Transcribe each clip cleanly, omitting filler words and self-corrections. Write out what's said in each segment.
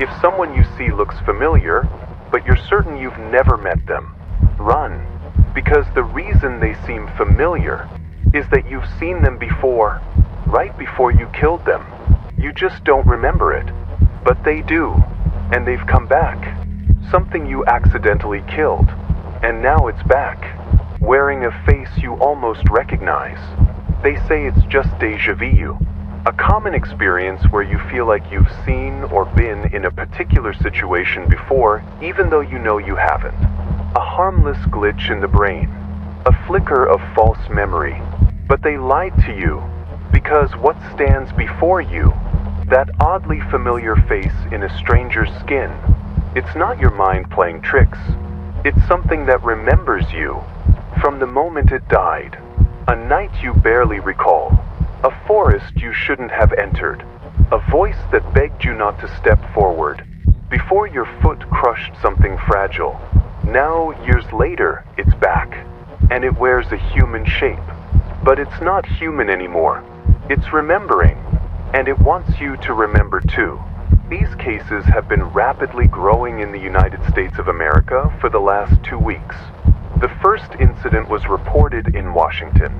If someone you see looks familiar, but you're certain you've never met them, run. Because the reason they seem familiar is that you've seen them before, right before you killed them. You just don't remember it. But they do, and they've come back. Something you accidentally killed, and now it's back, wearing a face you almost recognize. They say it's just déjà vu, a common experience where you feel like you've seen or been in a particular situation before, even though you know you haven't. A harmless glitch in the brain, a flicker of false memory. But they lied to you, because what stands before you, that oddly familiar face in a stranger's skin, it's not your mind playing tricks. It's something that remembers you from the moment it died. A night you barely recall. A forest you shouldn't have entered. A voice that begged you not to step forward before your foot crushed something fragile. Now, years later, it's back, and it wears a human shape. But it's not human anymore. It's remembering, and it wants you to remember too. These cases have been rapidly growing in the United States of America for the last 2 weeks. The first incident was reported in Washington.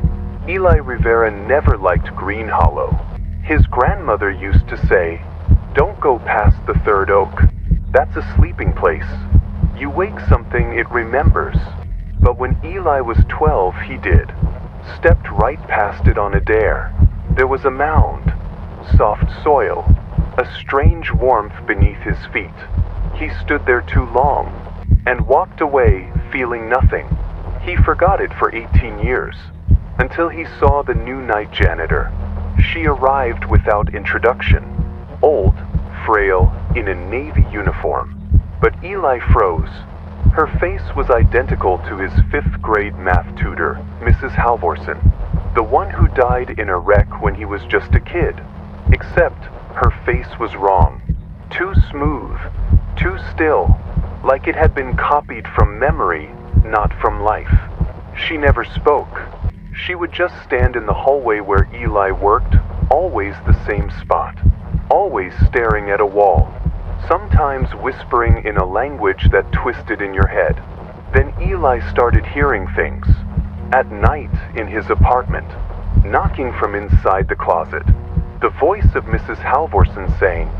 Eli Rivera never liked Green Hollow. His grandmother used to say, "Don't go past the third oak. That's a sleeping place. You wake something it remembers." But when Eli was 12, he did. Stepped right past it on a dare. There was a mound, soft soil, a strange warmth beneath his feet. He stood there too long, and walked away feeling nothing. He forgot it for 18 years, until he saw the new night janitor. She arrived without introduction, old, frail, in a Navy uniform. But Eli froze. Her face was identical to his 5th grade math tutor, Mrs. Halvorson, the one who died in a wreck when he was just a kid. Except her face was wrong. Too smooth, too still, like it had been copied from memory, not from life. She never spoke. She would just stand in the hallway where Eli worked, always the same spot, always staring at a wall, sometimes whispering in a language that twisted in your head. Then Eli started hearing things, at night in his apartment, knocking from inside the closet. The voice of Mrs. Halvorson saying,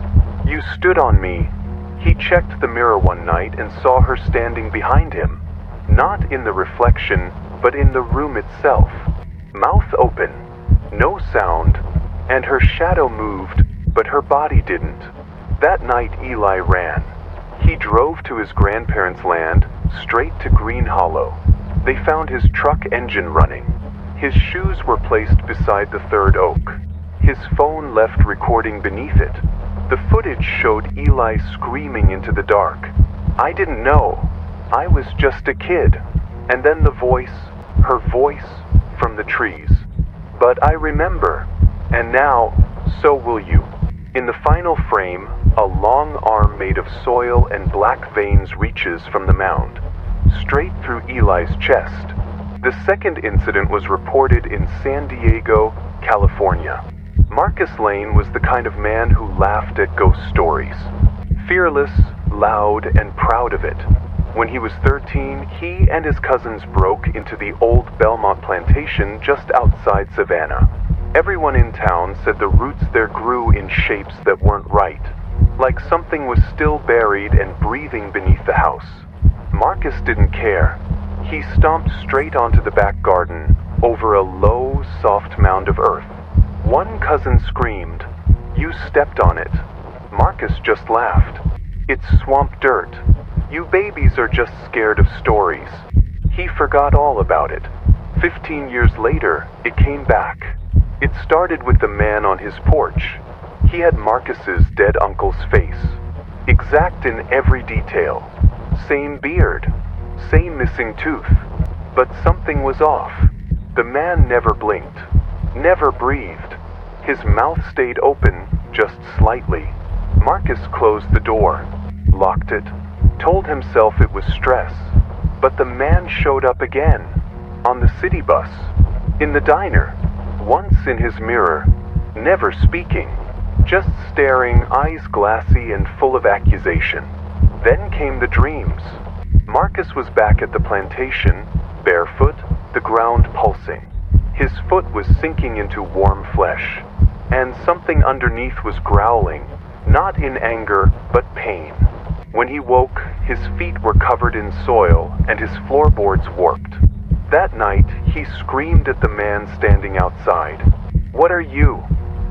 "You stood on me." He checked the mirror one night and saw her standing behind him, not in the reflection, but in the room itself. Mouth open, no sound, and her shadow moved, but her body didn't. That night Eli ran. He drove to his grandparents' land, straight to Green Hollow. They found his truck engine running. His shoes were placed beside the third oak. His phone left recording beneath it. The footage showed Eli screaming into the dark. "I didn't know. I was just a kid." And then the voice, her voice, from the trees. "But I remember. And now, so will you." In the final frame, a long arm made of soil and black veins reaches from the mound, straight through Eli's chest. The second incident was reported in San Diego, California. Marcus Lane was the kind of man who laughed at ghost stories. Fearless, loud, and proud of it. When he was 13, he and his cousins broke into the old Belmont plantation just outside Savannah. Everyone in town said the roots there grew in shapes that weren't right, like something was still buried and breathing beneath the house. Marcus didn't care. He stomped straight onto the back garden, over a low, soft mound of earth. One cousin screamed, "You stepped on it." Marcus just laughed. "It's swamp dirt. You babies are just scared of stories." He forgot all about it. 15 years later, it came back. It started with the man on his porch. He had Marcus's dead uncle's face, exact in every detail. Same beard, same missing tooth. But something was off. The man never blinked, never breathed. His mouth stayed open, just slightly. Marcus closed the door, locked it, told himself it was stress. But the man showed up again, on the city bus, in the diner, once in his mirror, never speaking, just staring, eyes glassy and full of accusation. Then came the dreams. Marcus was back at the plantation, barefoot, the ground pulsing. His foot was sinking into warm flesh, and something underneath was growling, not in anger, but pain. When he woke, his feet were covered in soil and his floorboards warped. That night, he screamed at the man standing outside. "What are you?"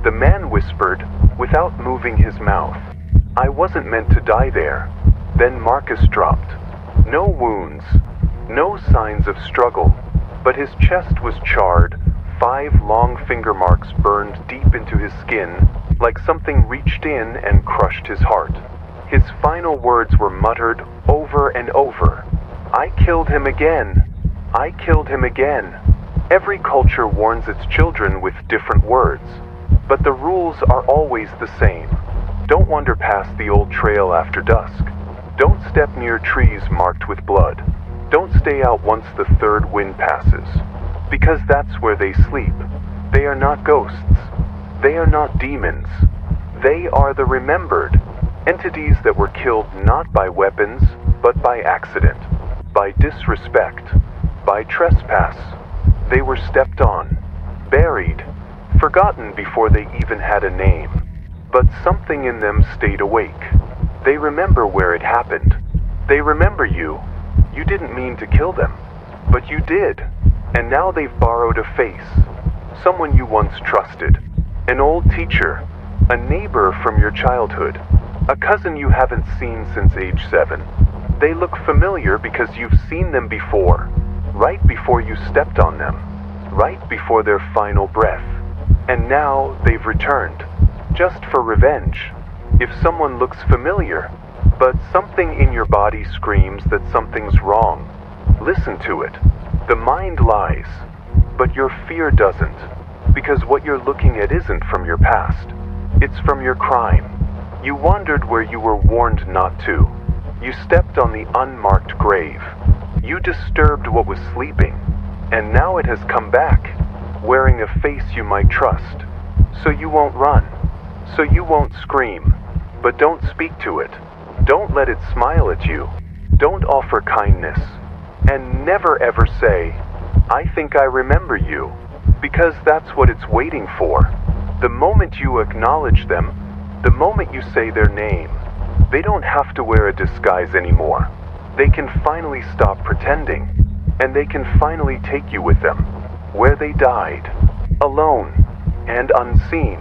The man whispered, without moving his mouth. "I wasn't meant to die there." Then Marcus dropped. No wounds, no signs of struggle, but his chest was charred, 5 long finger marks burned deep into his skin, like something reached in and crushed his heart. His final words were muttered over and over. "I killed him again. I killed him again." Every culture warns its children with different words, but the rules are always the same. Don't wander past the old trail after dusk. Don't step near trees marked with blood. Don't stay out once the third wind passes, because that's where they sleep. They are not ghosts. They are not demons. They are the remembered. Entities that were killed not by weapons, but by accident, by disrespect, by trespass. They were stepped on, buried, forgotten before they even had a name. But something in them stayed awake. They remember where it happened. They remember you. You didn't mean to kill them, but you did. And now they've borrowed a face. Someone you once trusted. An old teacher. A neighbor from your childhood. A cousin you haven't seen since age 7. They look familiar because you've seen them before. Right before you stepped on them. Right before their final breath. And now they've returned. Just for revenge. If someone looks familiar, but something in your body screams that something's wrong, listen to it. The mind lies, but your fear doesn't, because what you're looking at isn't from your past. It's from your crime. You wandered where you were warned not to. You stepped on the unmarked grave. You disturbed what was sleeping, and now it has come back, wearing a face you might trust. So you won't run. So you won't scream. But don't speak to it. Don't let it smile at you. Don't offer kindness. And never ever say, "I think I remember you," because that's what it's waiting for. The moment you acknowledge them, the moment you say their name, they don't have to wear a disguise anymore. They can finally stop pretending, and they can finally take you with them, where they died, alone and unseen.